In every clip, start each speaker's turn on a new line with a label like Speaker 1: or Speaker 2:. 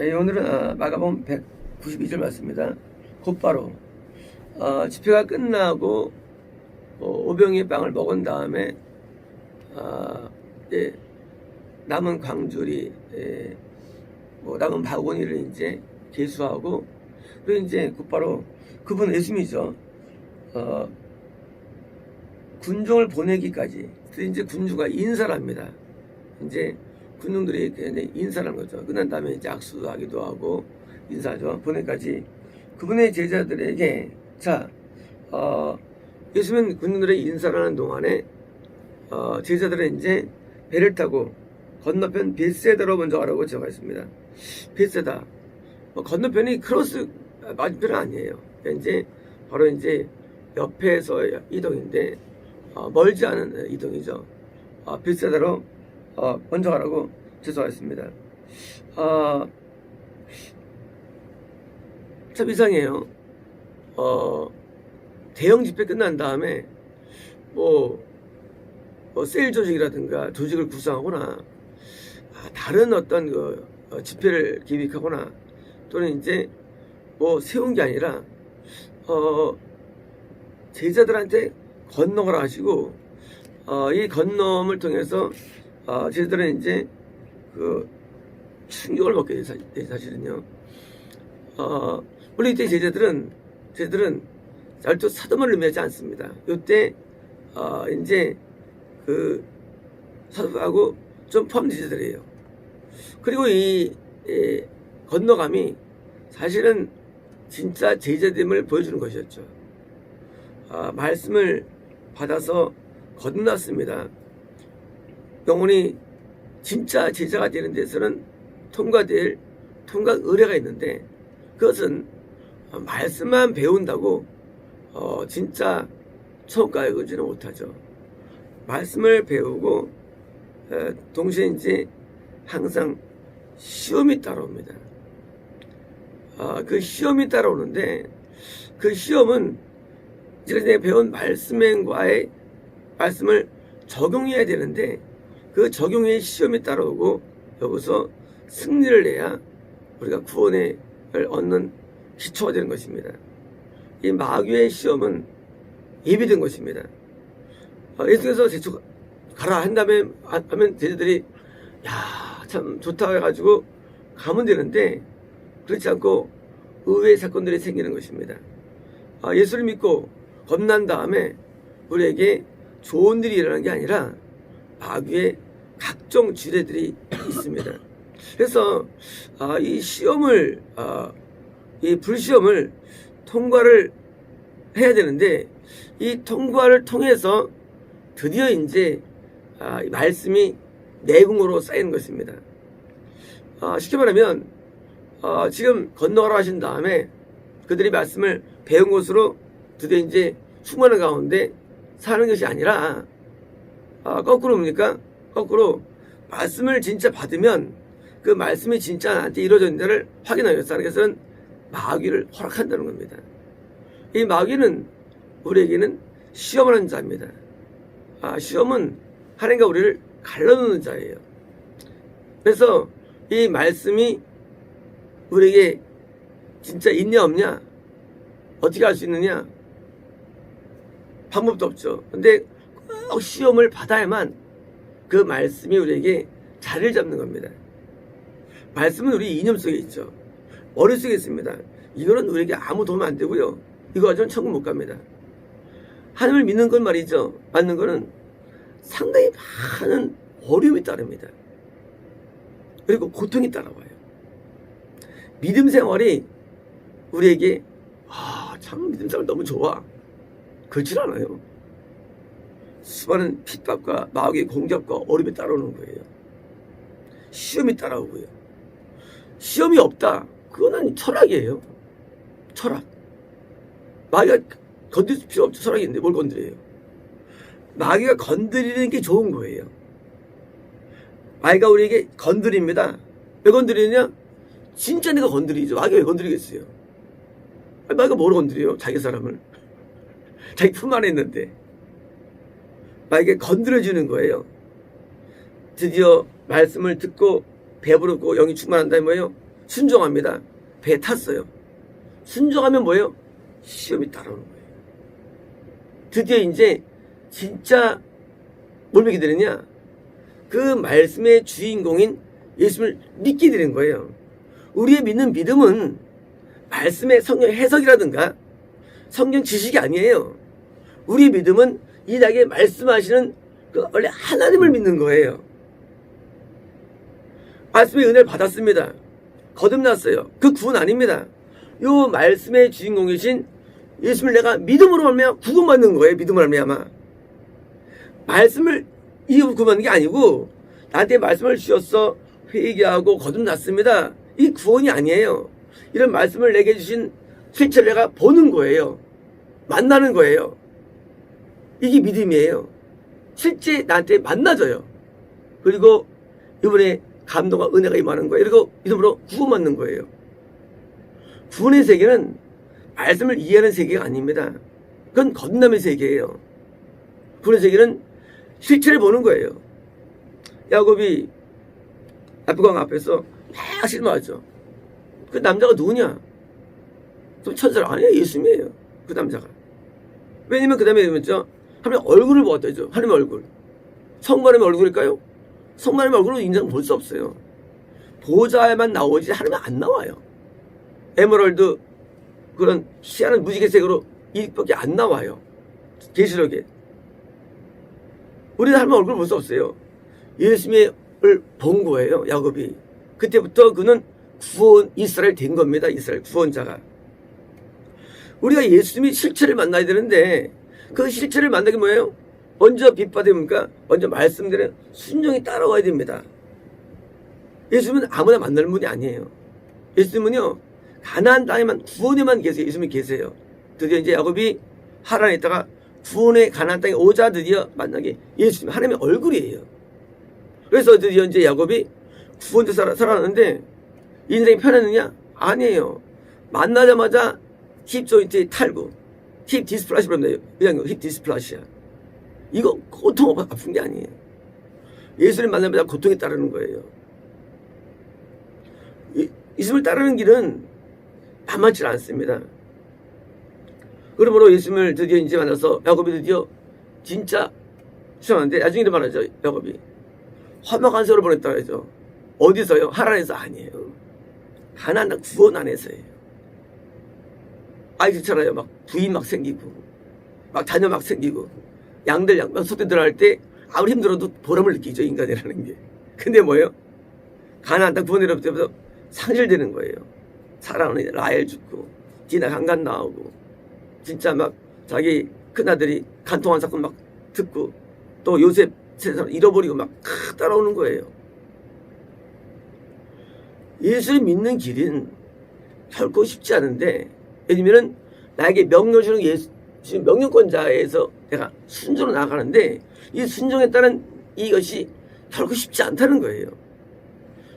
Speaker 1: 네, 오늘은 마가복음 192절 말씀입니다. 곧바로 집회가 끝나고 오병이의 빵을 먹은 다음에 남은 광주리 남은 바구니를 이제 개수하고, 그리고 이제 곧바로 그분 예수님이죠. 군종을 보내기까지. 그래서 이제 군주가 인사를 합니다. 이제 군중들이 인사를 한 거죠. 끝난 다음에 이제 악수도 하기도 하고 인사하죠. 보내기까지 그분의 제자들에게 예수님은 군중들의 인사를 하는 동안에 제자들은 이제 배를 타고 건너편 벳세다로 먼저 가라고 제가 했습니다. 벳세다 건너편이 크로스 맞은편은 아니에요. 이제 바로 이제 옆에서 이동인데 멀지 않은 이동이죠. 벳세다로 먼저 가라고 제소하였습니다. 참 이상해요. 대형 집회 끝난 다음에 세일 조직이라든가 조직을 구성하거나 다른 어떤 집회를 기획하거나 또는 이제 세운 게 아니라 제자들한테 건너가라 하시고, 이 건너음을 통해서 제자들은 이제 충격을 먹게 돼요. 사실은요. 원래 이때 제자들은 절대 사도만을 의미하지 않습니다. 이때 이제 사도하고 좀 포함된 제자들이에요. 그리고 이 건너감이 사실은 진짜 제자됨을 보여주는 것이었죠. 말씀을 받아서 건넜습니다. 영혼이 진짜 제자가 되는 데서는 통과될 통과 의례가 있는데, 그것은 말씀만 배운다고 진짜 천국에 이르지는 못하죠. 말씀을 배우고 동시에 이제 항상 시험이 따라옵니다. 그 시험이 따라오는데, 그 시험은 제가 배운 말씀과의 말씀을 적용해야 되는데, 그 적용의 시험이 따라오고 여기서 승리를 내야 우리가 구원을 얻는 기초가 되는 것입니다. 이 마귀의 시험은 예비된 것입니다. 예수께서 제초 가라 한 다음에 하면 제자들이 참 좋다 해가지고 가면 되는데, 그렇지 않고 의외의 사건들이 생기는 것입니다. 예수를 믿고 겁난 다음에 우리에게 좋은 일이 일어나는 게 아니라 마귀의 각종 지뢰들이 있습니다. 그래서 이 시험을 이 불시험을 통과를 해야 되는데, 이 통과를 통해서 드디어 이제 말씀이 내공으로 쌓이는 것입니다. 쉽게 말하면 지금 건너가라 하신 다음에 그들이 말씀을 배운 것으로 드디어 이제 충만한 가운데 사는 것이 아니라 거꾸로 뭡니까? 거꾸로 말씀을 진짜 받으면 그 말씀이 진짜 나한테 이루어졌는지를 확인하기 위해서는 마귀를 허락한다는 겁니다. 이 마귀는 우리에게는 시험을 하는 자입니다. 시험은 하나님과 우리를 갈라놓는 자예요. 그래서 이 말씀이 우리에게 진짜 있냐 없냐 어떻게 알 수 있느냐? 방법도 없죠. 근데 꼭 시험을 받아야만 그 말씀이 우리에게 자리를 잡는 겁니다. 말씀은 우리 이념 속에 있죠. 머릿속에 있습니다. 이거는 우리에게 아무 도움 안 되고요. 이거 가지고는 천국 못 갑니다. 하나님을 믿는 건 말이죠. 맞는 거는 상당히 많은 어려움이 따릅니다. 그리고 고통이 따라와요. 믿음 생활이 우리에게 참 믿음 생활 너무 좋아. 그렇지 않아요. 수많은 핍박과 마귀의 공격과 어려움이 따라오는 거예요. 시험이 따라오고요. 시험이 없다. 그거는 철학이에요. 철학. 마귀가 건드릴 필요 없죠. 철학이 있는데 뭘 건드려요? 마귀가 건드리는 게 좋은 거예요. 마귀가 우리에게 건드립니다. 왜 건드리느냐? 진짜 내가 건드리죠. 마귀가 왜 건드리겠어요? 마귀가 뭘 건드려요? 자기 사람을. 자기 품 안에 있는데. 마귀가 건드려주는 거예요. 드디어 말씀을 듣고 배부르고 영이 충만한다 뭐예요? 순종합니다. 배 탔어요. 순종하면 뭐예요? 시험이 따라오는 거예요. 드디어 이제 진짜 뭘 믿게 되느냐? 그 말씀의 주인공인 예수를 믿게 되는 거예요. 우리의 믿는 믿음은 말씀의 성경 해석이라든가 성경 지식이 아니에요. 우리의 믿음은 이 나에게 말씀하시는 그 원래 하나님을 믿는 거예요. 말씀의 은혜를 받았습니다. 거듭났어요. 그 구원 아닙니다. 요 말씀의 주인공이신 예수를 내가 믿음으로 말미암아 구원받는 거예요. 믿음으로 말미암아. 말씀을 이유로 구원받는 게 아니고 나한테 말씀을 주셨어 회개하고 거듭났습니다. 이 구원이 아니에요. 이런 말씀을 내게 주신 실체를 내가 보는 거예요. 만나는 거예요. 이게 믿음이에요. 실제 나한테 만나져요. 그리고 이번에 감동과 은혜가 임하는 거예요. 그리고 믿음으로 구원받는 거예요. 구원의 세계는 말씀을 이해하는 세계가 아닙니다. 그건 거듭남의 세계예요. 구원의 세계는 실체를 보는 거예요. 야곱이 아브강 앞에서 막 실망하죠. 그 남자가 누구냐? 좀 천사가 아니에요. 예수님이에요. 그 남자가. 왜냐면 그 다음에 뭐죠? 하나님 얼굴을 보았다죠. 하나님의 얼굴. 성만의 얼굴일까요? 성만의 얼굴로 인상 볼 수 없어요. 보좌에만 나오지 하나님은 안 나와요. 에메랄드 그런 희한한 무지개색으로 이밖에 안 나와요. 계시록에. 우리는 하나님의 얼굴을 볼 수 없어요. 예수님을 본 거예요. 야곱이. 그때부터 그는 구원 이스라엘 된 겁니다. 이스라엘 구원자가. 우리가 예수님이 실체를 만나야 되는데 그 실체를 만나기 뭐예요? 먼저 빛받으니까 먼저 말씀드린 순종이 따라와야 됩니다. 예수님은 아무나 만나는 분이 아니에요. 예수님은요 가나안 땅에만 구원에만 계세요. 예수님이 계세요. 드디어 이제 야곱이 하란에 있다가 구원의 가나안 땅에 오자 드디어 만나게 예수님 하나님의 얼굴이에요. 그래서 드디어 이제 야곱이 구원자 살아났는데 인생이 편했느냐? 아니에요. 만나자마자 힙 조인트 탈구, 힙 디스플라시아 그냥 힙 디스플라시아. 이거 고통 아픈 게 아니에요. 예수님 만나자마자 고통이 따르는 거예요. 예수님을 따르는 길은 만만치 않습니다. 그러므로 예수님을 드디어 이제 만나서 야곱이 드디어 진짜 수상한데 나중에 말하죠. 야곱이 험악한 세월을 보냈다고 하죠. 어디서요? 하란에서 아니에요. 가나안 구원 안에서예요. 아이 좋잖아요. 막 부인 막 생기고 막 자녀 막 생기고 양들 막 소떼 들어갈 때 아무리 힘들어도 보람을 느끼죠. 인간이라는 게. 근데 뭐예요? 가나안 땅 구원이라고 때부터 상실되는 거예요. 사랑하는 라헬 죽고 디나 강간 나오고 진짜 막 자기 큰아들이 간통한 사건 막 듣고 또 요셉 세상 잃어버리고 막 따라오는 거예요. 예수를 믿는 길은 결코 쉽지 않은데 왜냐면은 나에게 명령 주는 예수 명령권자에서 내가 순종으로 나아가는데 이 순종에 따른 이것이 결코 쉽지 않다는 거예요.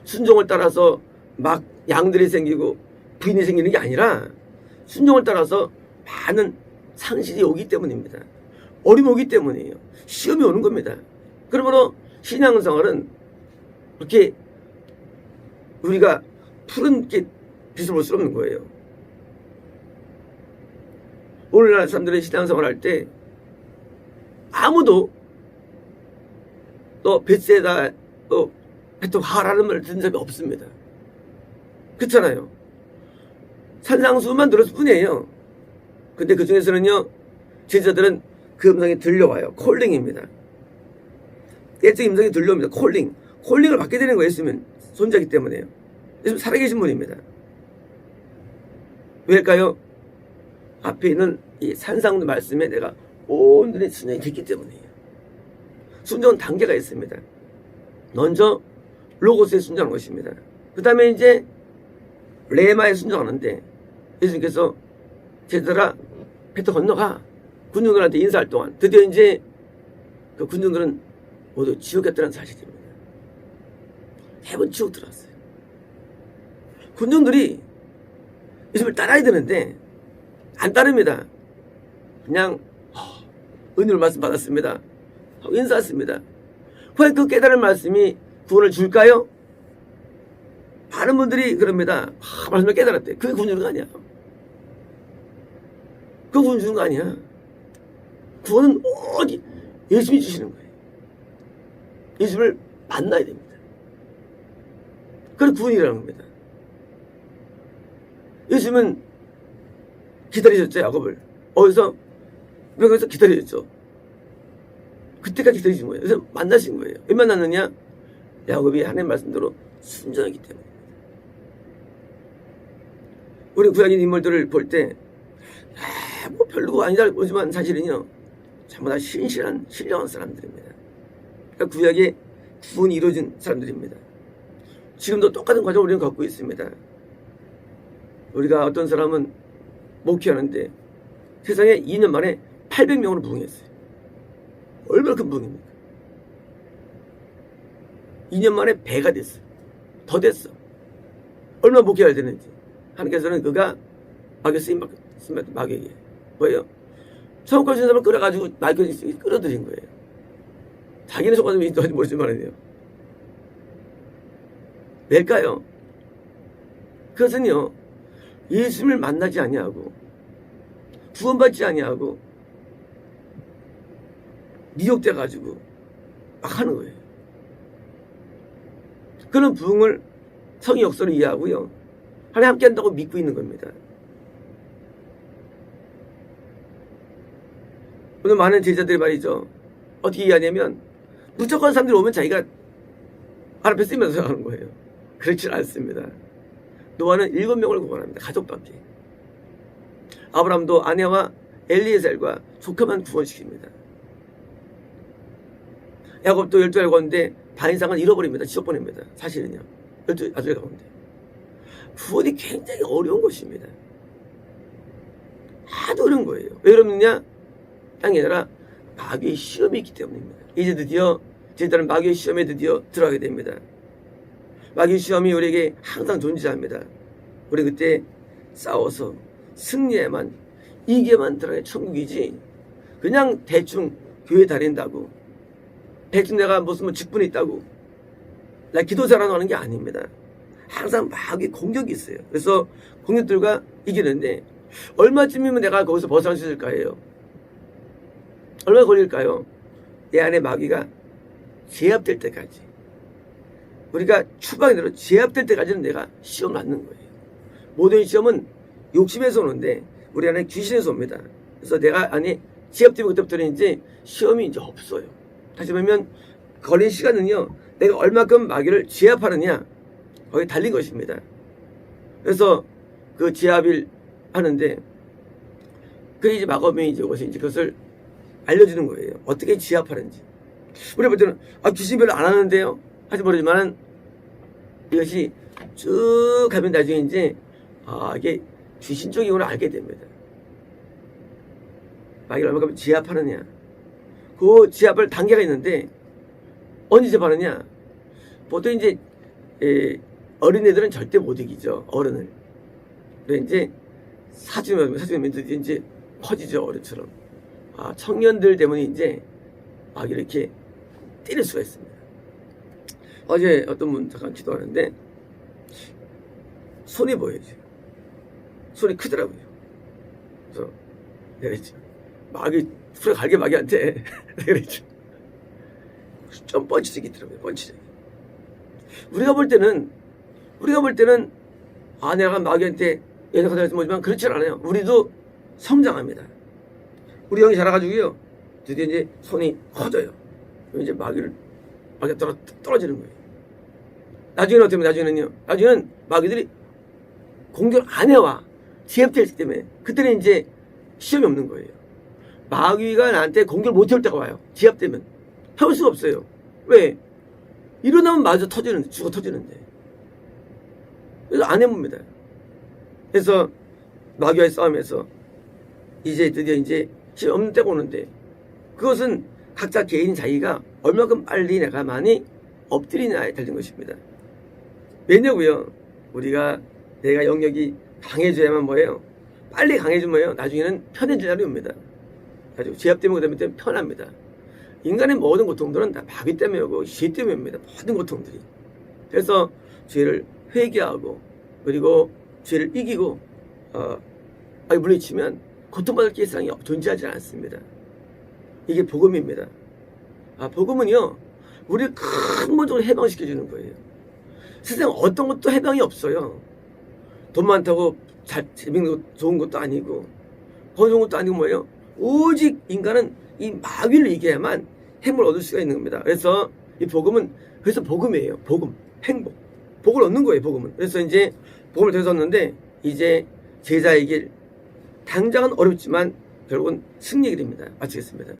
Speaker 1: 순종을 따라서 막 양들이 생기고 부인이 생기는 게 아니라 순종을 따라서 많은 상실이 오기 때문입니다. 어려움이 오기 때문이에요. 시험이 오는 겁니다. 그러므로 신앙생활은 그렇게 우리가 푸른 빛을 볼 수 없는 거예요. 오늘날 사람들이 신앙생활 할 때 아무도 또 벳세다 또 베토하라는 말을 듣는 사람이 없습니다. 그렇잖아요. 산상수만 들었을 뿐이에요. 근데 그 중에서는요 제자들은 그 음성이 들려와요. 콜링입니다. 예적 음성이 들려옵니다. 콜링을 받게 되는 거예요. 예수님은 손자이기 때문에요. 예수님 살아계신 분입니다. 왜일까요? 앞에 있는 이 산상도 말씀에 내가 온전히 순종이 됐기 때문이에요. 순종은 단계가 있습니다. 먼저 로고스에 순종하는 것입니다. 그 다음에 이제 레마에 순종하는데 예수님께서 제자들아 베터 건너가 군중들한테 인사할 동안 드디어 이제 그 군중들은 모두 지옥 갔다는 사실입니다. 대부분 지옥 들어왔어요. 군중들이 예수님을 따라야 되는데 안 따릅니다. 그냥 은혜로 말씀 받았습니다 하고 인사했습니다. 과연 그 깨달은 말씀이 구원을 줄까요? 많은 분들이 그럽니다. 말씀을 깨달았대. 그게 구원 주는 거 아니야. 그거 구원 주는 거 아니야. 구원은 오직 예수님이 주시는 거예요. 예수님을 만나야 됩니다. 그게 구원이라는 겁니다. 예수님은 기다리셨죠, 야곱을. 어디서? 명에서 기다리셨죠. 그때까지 기다리신 거예요. 그래서 만나신 거예요. 왜 만났느냐? 야곱이 하나님 말씀대로 순종하기 때문에. 우리 구약인 인물들을 볼 때, 뭐 별로 아니다 보지만 사실은요, 전부 다 신실한, 신령한 사람들입니다. 그러니까 구약의 구원이 이루어진 사람들입니다. 지금도 똑같은 과정을 우리는 갖고 있습니다. 우리가 어떤 사람은 목회하는데 세상에 2년 만에 800명으로 부흥했어요. 얼마나 큰 부흥입니까? 2년 만에 배가 됐어요. 더 됐어. 얼마나 목회해야 되는지. 하나님께서는 그가 마귀 쓰임 마귀에게 뭐예요? 천국 가신 사람을 끌어가지고 마귀에 끌어들인 거예요. 자기는 속아서 인도하지 모르지만 말이에요. 왜일까요? 그것은요, 예수님을 만나지 아니하고 구원받지 아니하고 미혹돼 가지고 막 하는 거예요. 그런 부흥을 성의 역사로 이해하고요, 하나님 함께 한다고 믿고 있는 겁니다. 오늘 많은 제자들이 말이죠, 어떻게 이해하냐면 무조건 사람들이 오면 자기가 앞에 쓰면서 하는 거예요. 그렇지 않습니다. 노아는 7명을 구원합니다. 가족밖에. 아브라함도 아내와 엘리에셀과 조카만 구원시킵니다. 야곱도 12알 가운데 반 이상은 잃어버립니다. 지워버립니다. 사실은요. 12아들 가운데. 구원이 굉장히 어려운 것입니다. 아주 어려운 거예요. 왜 그러느냐? 땅이 아니라 마귀의 시험이 있기 때문입니다. 이제 드디어 저희들은 마귀의 시험에 드디어 들어가게 됩니다. 마귀의 시험이 우리에게 항상 존재합니다. 우리 그때 싸워서 승리에만, 이게만 들어가야 천국이지, 그냥 대충 교회 다닌다고, 대충 내가 무슨 직분이 있다고 나 기도 잘하는 하는 게 아닙니다. 항상 마귀의 공격이 있어요. 그래서 공격들과 이기는데 얼마쯤이면 내가 거기서 벗어날 수 있을까요? 얼마 걸릴까요? 내 안에 마귀가 제압될 때까지, 우리가 추방대로 제압될 때까지는 내가 시험 맞는 거예요. 모든 시험은 욕심에서 오는데 우리 안에 귀신에서 옵니다. 그래서 내가 안에 제압되면 그때부터는 이제 시험이 이제 없어요. 다시 보면 걸린 시간은요, 내가 얼마큼 마귀를 제압하느냐, 거기에 달린 것입니다. 그래서 그 제압을 하는데, 그 이제 마검이 이제 오셔서 이제 그것을 알려주는 거예요. 어떻게 제압하는지. 우리가 볼 때는 귀신 별로 안 하는데요 하지 모르지만은 이것이 쭉 가면 나중에 이제 이게 귀신 쪽인 걸 알게 됩니다. 마귀를 얼마큼 제압하느냐. 그 제압을 단계가 있는데 언제 제압하느냐. 보통 이제 어린애들은 절대 못 이기죠. 어른을. 그래 이제 사주면 이제 퍼지죠. 어른처럼. 청년들 때문에 이제 막 이렇게 때릴 수가 있습니다. 어제 어떤 분 잠깐 기도하는데 손이 보여요. 손이 크더라고요. 그래서 내가 했죠. 마귀, 풀에 갈게 마귀한테 내가 그랬죠. 좀 펀치적이 있더라고요. 펀치적이. 우리가 볼 때는 내가 마귀한테 예상하다 해서 뭐지만 그렇지 않아요. 우리도 성장합니다. 우리 형이 자라가지고요, 드디어 이제 손이 커져요. 이제 마귀가 떨어지는 거예요. 나중에는 어떻게 하면 나중에는 마귀들이 공격을 안 해와. 제압되기 때문에. 그때는 이제 시험이 없는 거예요. 마귀가 나한테 공격을 못 해올 때가 와요. 제압되면. 해올 수가 없어요. 왜? 일어나면 마저 죽어 터지는데. 그래서 안 해봅니다. 그래서 마귀와의 싸움에서 이제 드디어 이제 시험 없는 때가 오는데, 그것은 각자 개인 자기가 얼마큼 빨리 내가 많이 엎드리냐에 달린 것입니다. 왜냐고요? 내가 영역이 강해져야만 뭐예요? 빨리 강해지면 뭐예요? 나중에는 편해질 날이 옵니다. 가지고 제압되면 그 다음에 편합니다. 인간의 모든 고통들은 다 마귀 때문에 오고 죄 때문에 옵니다. 모든 고통들이. 그래서 죄를 회개하고 그리고 죄를 이기고 물리치면 고통받을 세상이 존재하지 않습니다. 이게 복음입니다. 복음은요, 우리를 근본적으로 해방시켜주는 거예요. 세상 어떤 것도 해방이 없어요. 돈 많다고 재밌는 것, 좋은 것도 아니고, 좋은 것도 아니고 뭐예요? 오직 인간은 이 마귀를 이겨야만 행복을 얻을 수가 있는 겁니다. 그래서 이 복음은, 그래서 복음이에요. 복음, 행복. 복을 얻는 거예요, 복음은. 그래서 이제 복음을 되었는데, 이제 제자의 길, 당장은 어렵지만 결국은 승리의 길입니다. 마치겠습니다.